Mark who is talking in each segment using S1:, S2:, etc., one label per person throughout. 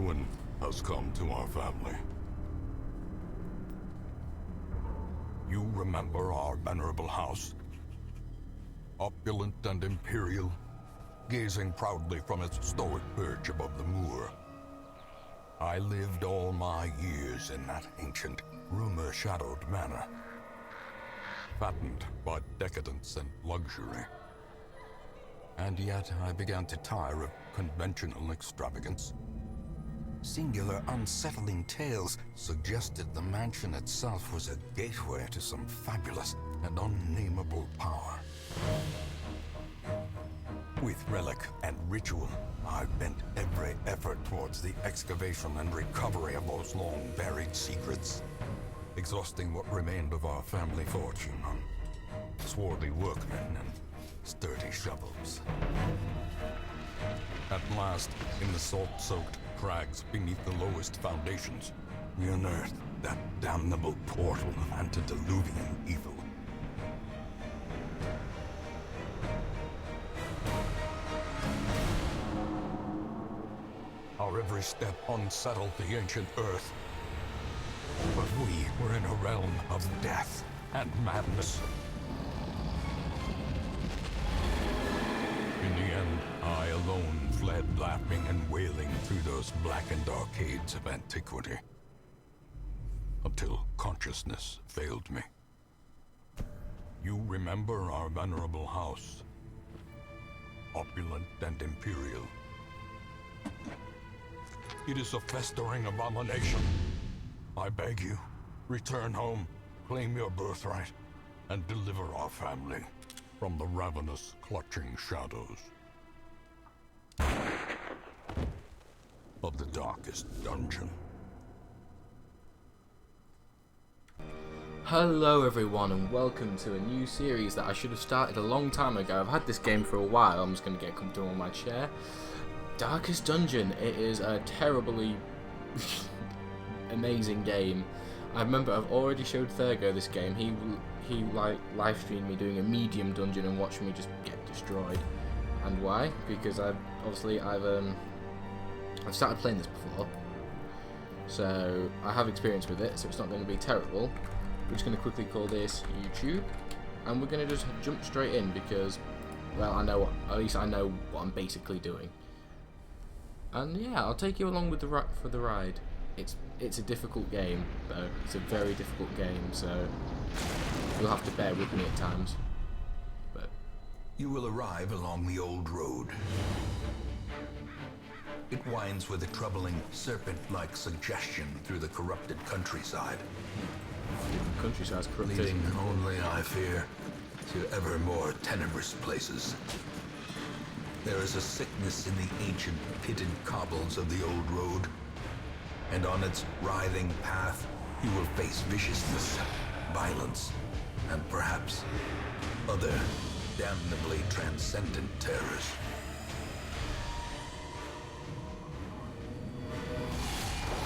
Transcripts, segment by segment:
S1: Ruin has come to our family. You remember our venerable house? Opulent and imperial, gazing proudly from its stoic perch above the moor. I lived all my years in that ancient, rumor-shadowed manor, fattened by decadence and luxury. And yet I began to tire of conventional extravagance. Singular, unsettling tales suggested the mansion itself was a gateway to some fabulous and unnameable power. With relic and ritual, I bent every effort towards the excavation and recovery of those long-buried secrets, exhausting what remained of our family fortune on swarthy workmen and sturdy shovels. At last, in the salt-soaked crags beneath the lowest foundations, we unearthed that damnable portal of antediluvian evil. Our every step unsettled the ancient earth. But we were in a realm of death and madness. In the end, I alone fled laughing and wailing through those blackened arcades of antiquity, until consciousness failed me. You remember our venerable house, opulent and imperial. It is a festering abomination. I beg you, return home, claim your birthright, and deliver our family from the ravenous, clutching shadows of the darkest dungeon.
S2: Hello everyone and welcome to a new series that I should have started a long time ago. I've had this game for a while. I'm just going to get comfortable in my chair. Darkest Dungeon. It is a terribly amazing game. I remember I've already showed Thurgo this game. He like live streamed me doing a medium dungeon and watched me just get destroyed. And why? Because I've started playing this before, so I have experience with it. So it's not going to be terrible. We're just going to quickly call this YouTube, and we're going to just jump straight in because, well, at least I know what I'm basically doing. And yeah, I'll take you along with for the ride. It's a difficult game, though. It's a very difficult game, so you'll have to bear with me at times. But
S3: you will arrive along the old road. It winds with a troubling, serpent-like suggestion through the corrupted countryside.
S2: The countryside's corrupted.
S3: Leading only, I fear, to ever more tenebrous places. There is a sickness in the ancient pitted cobbles of the old road, and on its writhing path you will face viciousness, violence, and perhaps other damnably transcendent terrors.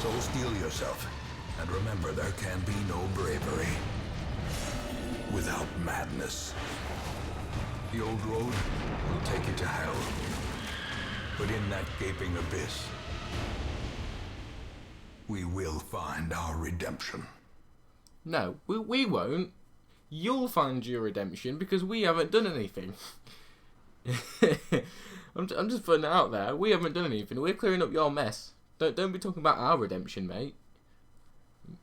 S3: So steel yourself, and remember there can be no bravery without madness. The old road will take you to hell, but in that gaping abyss, we will find our redemption.
S2: No, we won't. You'll find your redemption because we haven't done anything. I'm just putting it out there. We haven't done anything. We're clearing up your mess. Don't be talking about our redemption, mate.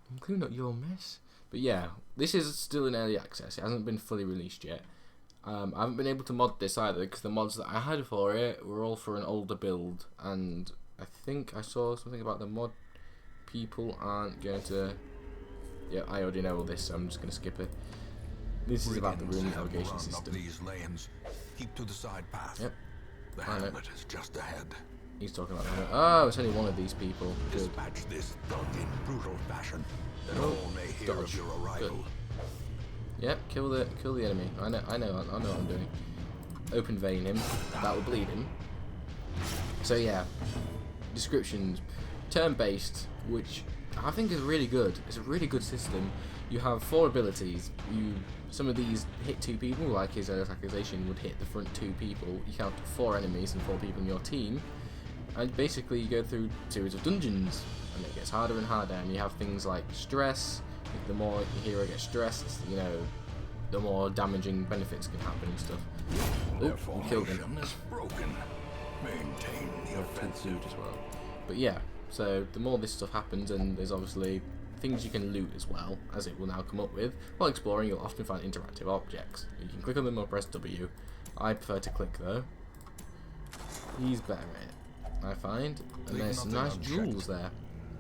S2: I'm clearing up your mess. But yeah, this is still in early access. It hasn't been fully released yet. I haven't been able to mod this either because the mods that I had for it were all for an older build, and I think I saw something about the mod people aren't going to. Yeah, I already know all this, so I'm just going to skip it. This is about the room navigation system.
S3: These lanes. Keep to the side path.
S2: Yep.
S3: The hamlet is just ahead.
S2: He's talking about that. Oh, it's only one of these people. Good.
S3: Dispatch this thug in brutal fashion, that all may hear of your arrival.
S2: Good. Yep, kill the enemy. I know what I'm doing. Open vein him. That will bleed him. So yeah, descriptions, turn-based, which I think is really good. It's a really good system. You have 4 abilities. Some of these hit 2 people, like his accusation would hit the front 2 people. You count 4 enemies and 4 people in your team. And basically you go through a series of dungeons, and it gets harder and harder, and you have things like stress. The more your hero gets stressed, you know, the more damaging benefits can happen and stuff. Oh, we killed him.
S3: Is broken. Maintain the offensive
S2: as well. But yeah, so the more this stuff happens, and there's obviously things you can loot as well, as it will now come up with. While exploring, you'll often find interactive objects. You can click on them or press W. I prefer to click though. He's better at it, I find. And there's some nice jewels there.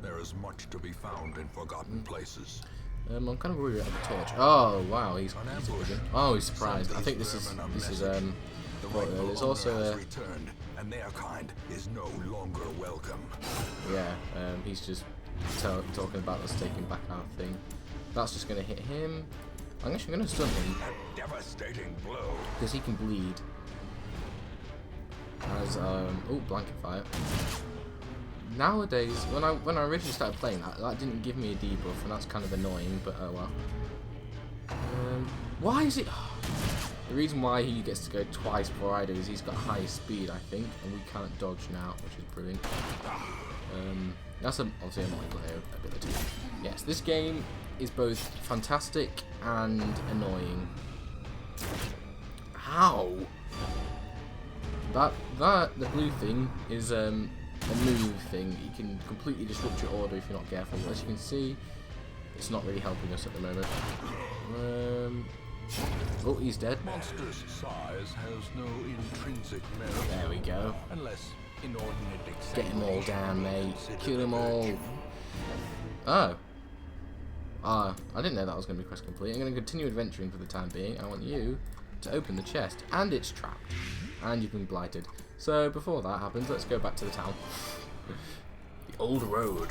S3: There is much to be found in forgotten places.
S2: I'm kind of worried about the torch. Oh wow, he's surprised. I think this is there's also
S3: returned, and their kind is no longer welcome.
S2: Yeah, he's just talking about us taking back our thing. That's just gonna hit him. I'm actually gonna stun him.
S3: A devastating blow.
S2: Because he can bleed. As oh, blanket fire. Nowadays, when I originally started playing that didn't give me a debuff, and that's kind of annoying. But oh well. Why is it? The reason why he gets to go twice before I do is he's got higher speed, I think, and we can't dodge now, which is brilliant. That's obviously a multiplayer ability. Yes, this game is both fantastic and annoying. How? The blue thing is a move thing. You can completely disrupt your order if you're not careful. As you can see, it's not really helping us at the moment. Oh, he's dead.
S3: Monster's size has no intrinsic merit.
S2: There we go.
S3: Unless inordinate
S2: Get them all down, mate. Kill them all. Oh. I didn't know that was going to be quest complete. I'm going to continue adventuring for the time being. I want you to open the chest. And it's trapped. And you've been blighted. So before that happens, let's go back to the town. The old road.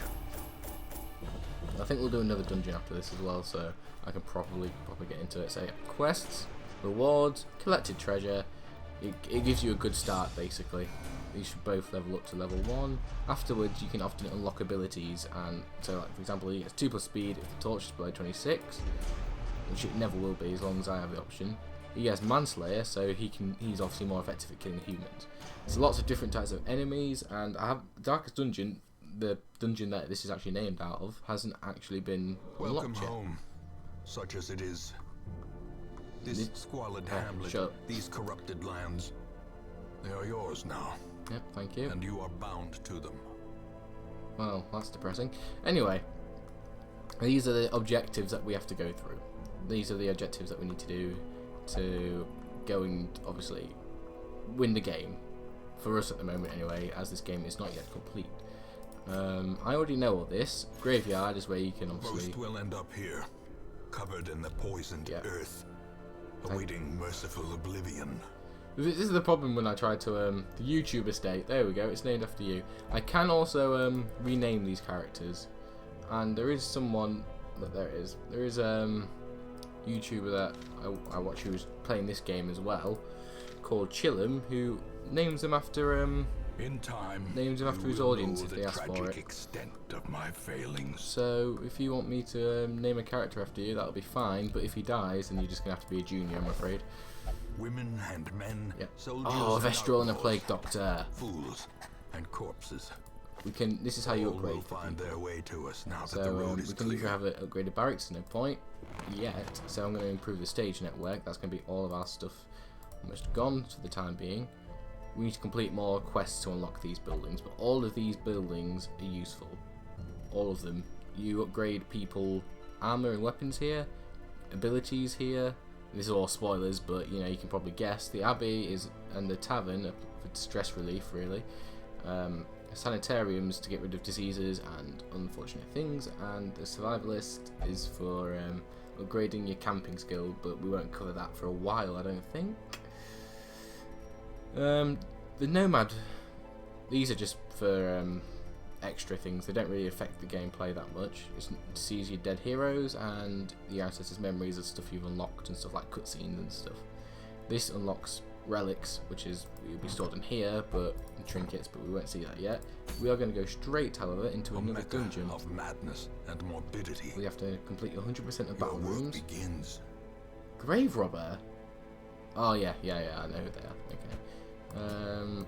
S2: I think we'll do another dungeon after this as well, so I can probably get into it. So yeah, quests, rewards, collected treasure. It gives you a good start basically. You should both level up to level 1. Afterwards, you can often unlock abilities, and so like for example, he gets 2+ speed if the torch is below 26, which it never will be as long as I have the option. He has Manslayer, so he's obviously more effective at killing humans. There's lots of different types of enemies, and I have Darkest Dungeon. The dungeon that this is actually named out of hasn't actually been
S3: welcome
S2: unlocked yet.
S3: Home, such as it is. This squalid hamlet, these corrupted lands, they are yours now.
S2: Yep, thank you.
S3: And you are bound to them.
S2: Well, that's depressing. Anyway, these are the objectives that we have to go through. These are the objectives that we need to do to go and obviously win the game. For us at the moment anyway, as this game is not yet complete. I already know all this. Graveyard is where you can obviously...
S3: Most will end up here, covered in the poisoned earth, awaiting merciful oblivion.
S2: This is the problem when I try to the YouTube estate. There we go. It's named after you. I can also rename these characters, and there is someone that there is a YouTuber that I watch who's playing this game as well, called Chillum, who names them after
S3: in time,
S2: names him after his audience if they ask for it.
S3: Extent of my failings.
S2: So if you want me to name a character after you, that'll be fine. But if he dies, then you're just gonna have to be a junior, I'm afraid.
S3: Women and men, soldiers
S2: oh, Vestral and a
S3: outlaws,
S2: Plague Doctor.
S3: Fools and corpses.
S2: We can. This is how you upgrade.
S3: Will find their way to us now
S2: So
S3: that the road is
S2: we can
S3: clear.
S2: either have an upgraded barracks, no point yet. So I'm going to improve the stage network. That's going to be all of our stuff almost gone for the time being. We need to complete more quests to unlock these buildings, but all of these buildings are useful. All of them. You upgrade people armor and weapons here, abilities here. This is all spoilers, but you know you can probably guess. The Abbey is and the Tavern are for stress relief, really. Sanitariums to get rid of diseases and unfortunate things, and the Survivalist is for upgrading your camping skill, but we won't cover that for a while, I don't think. The Nomad, these are just for extra things. They don't really affect the gameplay that much. It sees your dead heroes and the ancestors' memories of stuff you've unlocked and stuff like cutscenes and stuff. This unlocks relics, which is will be stored in here, but trinkets, but we won't see that yet. We are going to go straight, however, into another dungeon.
S3: Of madness and morbidity.
S2: We have to complete 100% of battle rooms.
S3: Begins.
S2: Grave Robber. Oh yeah, I know who they are. Okay.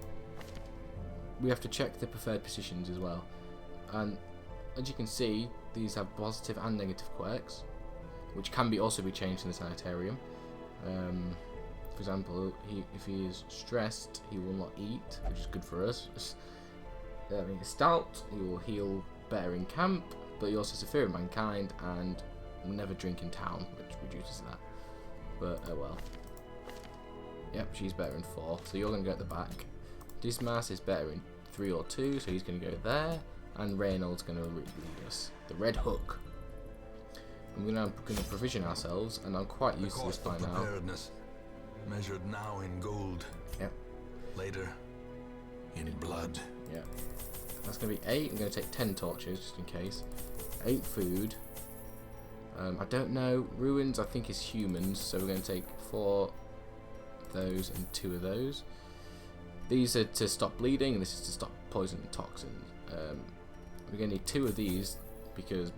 S2: we have to check the preferred positions as well. And as you can see, these have positive and negative quirks, which can also be changed in the sanitarium. For example, if he is stressed, he will not eat, which is good for us. I mean, stout, he will heal better in camp, but he also has a fear of mankind and will never drink in town, which reduces that. But oh well. Yep, she's better in 4, so you're going to go at the back. Dismas is better in 3 or 2, so he's going to go there. And Reynolds going to lead us. The Red Hook. And we're now going to provision ourselves, and I'm quite used to this by now.
S3: Measured now in gold.
S2: Yep.
S3: Later, in blood.
S2: Yep. That's going to be 8. I'm going to take 10 torches, just in case. 8 food. I don't know. Ruins, I think, is humans, so we're going to take 4 of those and 2 of those. These are to stop bleeding, and this is to stop poison and toxins. We're going to need 2 of these, because...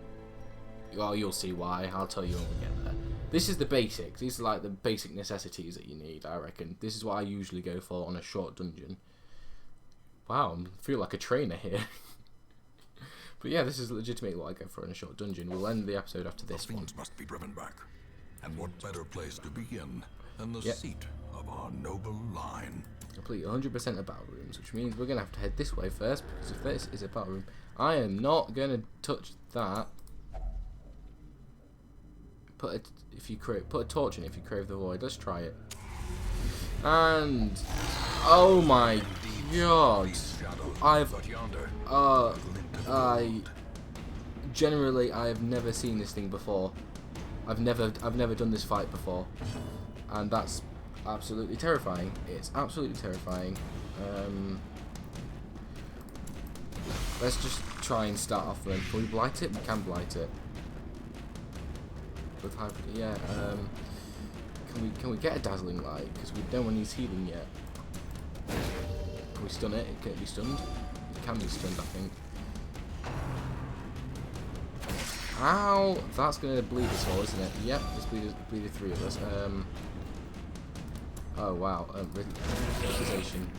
S2: well, you'll see why. I'll tell you when we get there. This is the basics. These are like the basic necessities that you need, I reckon. This is what I usually go for on a short dungeon. Wow, I feel like a trainer here. But yeah, this is legitimately what I go for in a short dungeon. We'll end the episode after this one.
S1: Must be driven back. And what better place to begin than the seat of our noble line?
S2: Complete 100% of battle rooms, which means we're going to have to head this way first, because if this is a battle room, I am not going to touch that. Put a torch in if you crave the void. Let's try it. And oh my god, I have never seen this thing before. I've never done this fight before, and that's absolutely terrifying. It's absolutely terrifying. Let's just try and start off then. Can we blight it? We can blight it. With yeah. Can we get a dazzling light? Because we don't want to use healing yet. Can we stun it? It can't be stunned. It can be stunned, I think. Ow! That's gonna bleed us all, isn't it? Yep, it's bleeded 3 of us. Oh wow. Realization.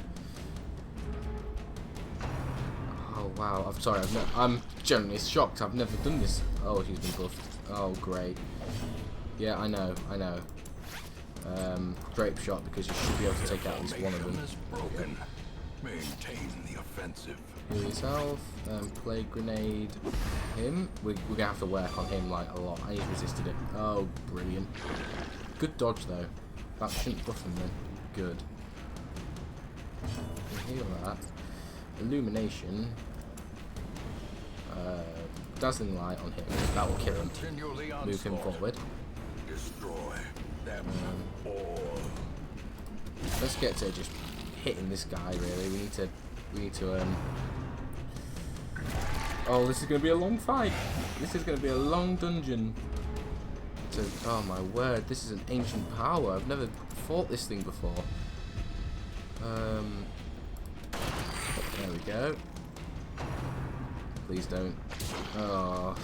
S2: Oh wow. I'm sorry. I'm genuinely shocked. I've never done this. Oh, she's been buffed. Oh great. Yeah, I know. Drape shot, because you should be able to take out at least one of them.
S1: Broken. Maintain the offensive.
S2: Heal yourself. Plague grenade. Him. We're gonna have to work on him like a lot. And he's resisted it. Oh, brilliant. Good dodge though. That shouldn't buff him then. Good. Heal that. Illumination. Dazzling light on him. That will kill him. Move him forward.
S1: Destroy them all.
S2: Let's get to just hitting this guy. Really, we need to. Oh, this is going to be a long fight. This is going to be a long dungeon. Oh my word, this is an ancient power. I've never fought this thing before. There we go. Please don't. Oh.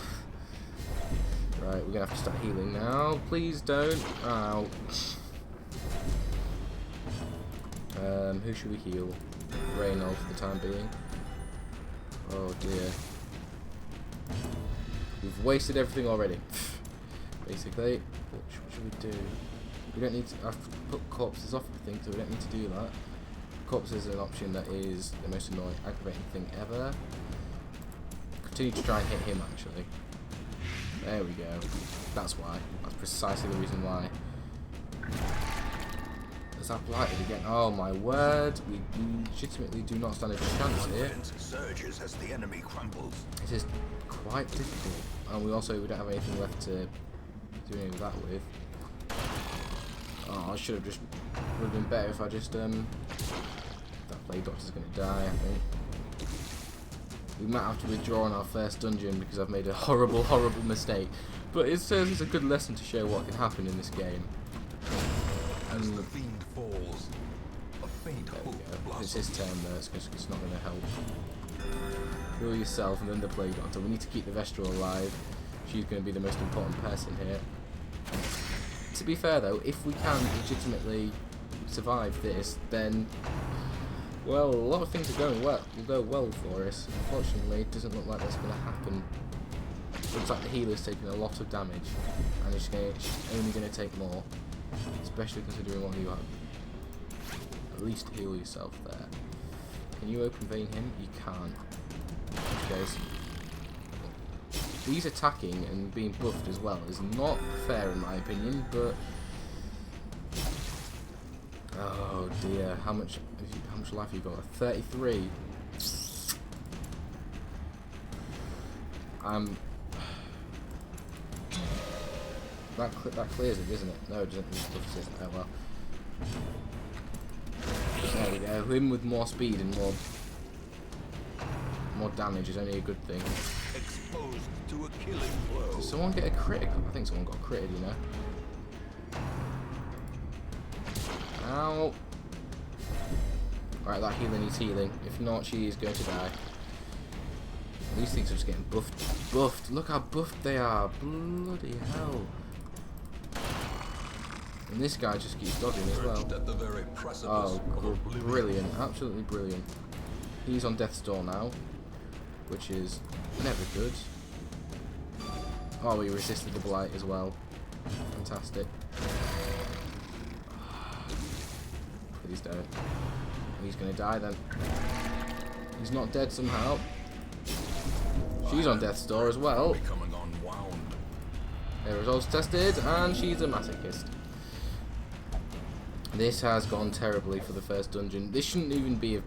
S2: Right, we're gonna have to start healing now. Please don't. Ow. Who should we heal? Reynolds for the time being. Oh dear. We've wasted everything already. Basically. What should we do? We don't need to. I have to put corpses off, I think, so we don't need to do that. Corpses is an option that is the most annoying, aggravating thing ever. Continue to try and hit him, actually. There we go. That's why. That's precisely the reason why. Is that blighted again? Oh my word. We legitimately do not stand a chance here.
S1: Surges as the enemy crumbles.
S2: This is quite difficult. And we don't have anything left to do any of that with. Oh, I should have just... would have been better if I just... that plague doctor's going to die, I think. We might have to withdraw on our first dungeon because I've made a horrible, horrible mistake. But it serves as a good lesson to show what can happen in this game.
S1: As the fiend falls, a faint hope
S2: blossoms. It's his turn though, it's not going to help. Heal yourself and then the plague doctor. We need to keep the Vestra alive. She's going to be the most important person here. To be fair though, if we can legitimately survive this, then Well, a lot of things are going well. Will go well for us. Unfortunately, it doesn't look like that's going to happen. Looks like the healer's taking a lot of damage, and it's only going to take more, especially considering what you have. At least heal yourself there. Can you open vein him? You can't. Okay. He's attacking and being buffed as well is not fair in my opinion, but oh dear, how much life have you got? 33. That clears it, doesn't it? No, it doesn't. Oh well. There we go. Him with more speed and more damage is only a good thing.
S3: Exposed to a killing blow.
S2: Did someone get a critical? I think someone got critted, you know. Ow. Alright, that healer needs healing. If not, she is going to die. These things are just getting buffed. Buffed. Look how buffed they are. Bloody hell. And this guy just keeps dodging as well.
S3: At the very precipice
S2: Oh,
S3: of oblivion.
S2: brilliant. Absolutely brilliant. He's on death's door now, which is never good. Oh, he resisted the blight as well. Fantastic. Please don't. He's going to die then. He's not dead somehow. She's on death's door as well.
S3: Becoming unwound.
S2: Their results tested, and she's a masochist. This has gone terribly for the first dungeon. This shouldn't even be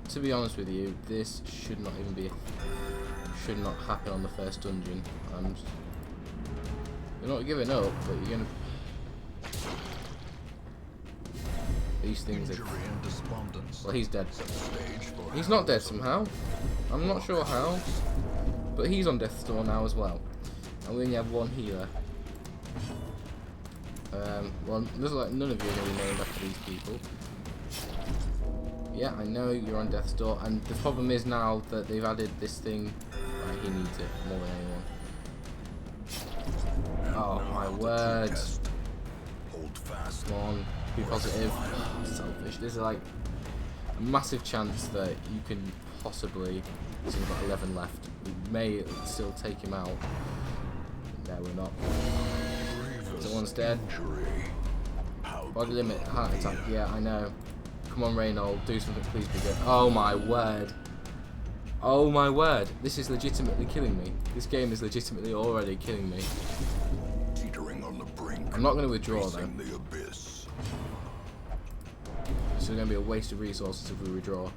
S2: to be honest with you, this should not even be should not happen on the first dungeon. You're not giving up, but you're gonna these things are, well, he's dead. He's not dead somehow. I'm not sure how, but he's on death's door now as well. And we only have one healer. Well, looks like none of you are going to be named after these people. Yeah, I know you're on death's door, and the problem is now that they've added this thing. Right, he needs it more than anyone. Oh my word!
S3: Hold fast.
S2: Come on, be positive. Selfish. There's like a massive chance that you can possibly. So we've got 11 left. We may still take him out. No, we're not. Someone's dead. Body limit, heart attack. Yeah, I know. Come on, Reynold, do something, please be good. Oh my word. Oh my word. This is legitimately killing me. This game is legitimately already killing me.
S3: Teetering on the brink.
S2: I'm not going to withdraw though.
S3: The abyss.
S2: This is going to be a waste of resources if we withdraw.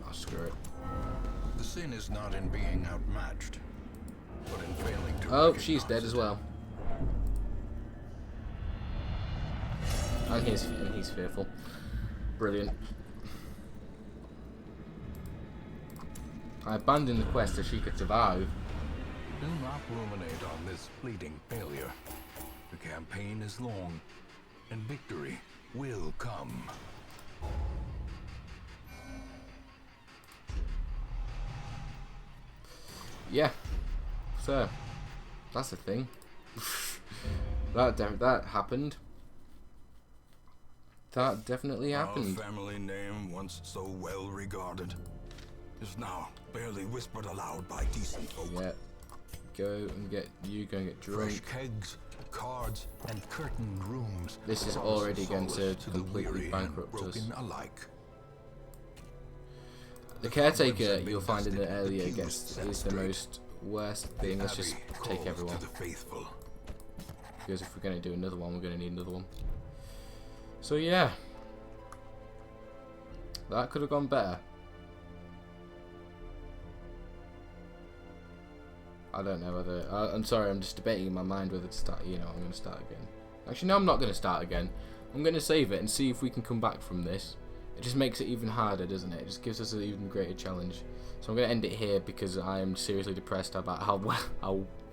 S2: Oh, screw it.
S3: The sin is not in being outmatched, but in failing to.
S2: Oh, she's dead as well. And he's fearful. Brilliant. I abandoned the quest so she could survive.
S3: Do not ruminate on this fleeting failure. The campaign is long, and victory will come.
S2: Yeah. So, that's the thing. that happened. That definitely happened.
S3: Our family name, once so well regarded, is now barely whispered aloud by decent folk.
S2: Yeah. Go and get drunk.
S3: Fresh kegs, cards, and curtained rooms.
S2: This is
S3: promise
S2: already going to
S3: solace the
S2: completely
S3: weary and
S2: bankrupt us.
S3: broken alike.
S2: The caretaker you'll find in the area is the most worst thing. Let's just take everyone.
S3: To the faithful.
S2: Because if we're going to do another one, we're going to need another one. So yeah. That could have gone better. I don't know whether... I'm sorry, I'm just debating in my mind whether to start... You know, I'm going to start again. Actually, no, I'm not going to start again. I'm going to save it and see if we can come back from this. It just makes it even harder, doesn't it? It just gives us an even greater challenge. So I'm going to end it here because I am seriously depressed about how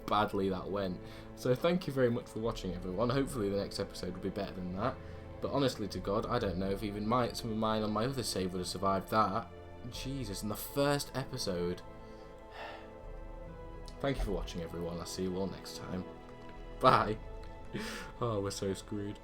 S2: badly that went. So thank you very much for watching, everyone. Hopefully the next episode will be better than that. But honestly to God, I don't know if even some of mine on my other save would have survived that. Jesus, in the first episode. Thank you for watching, everyone. I'll see you all next time. Bye. Oh, we're so screwed.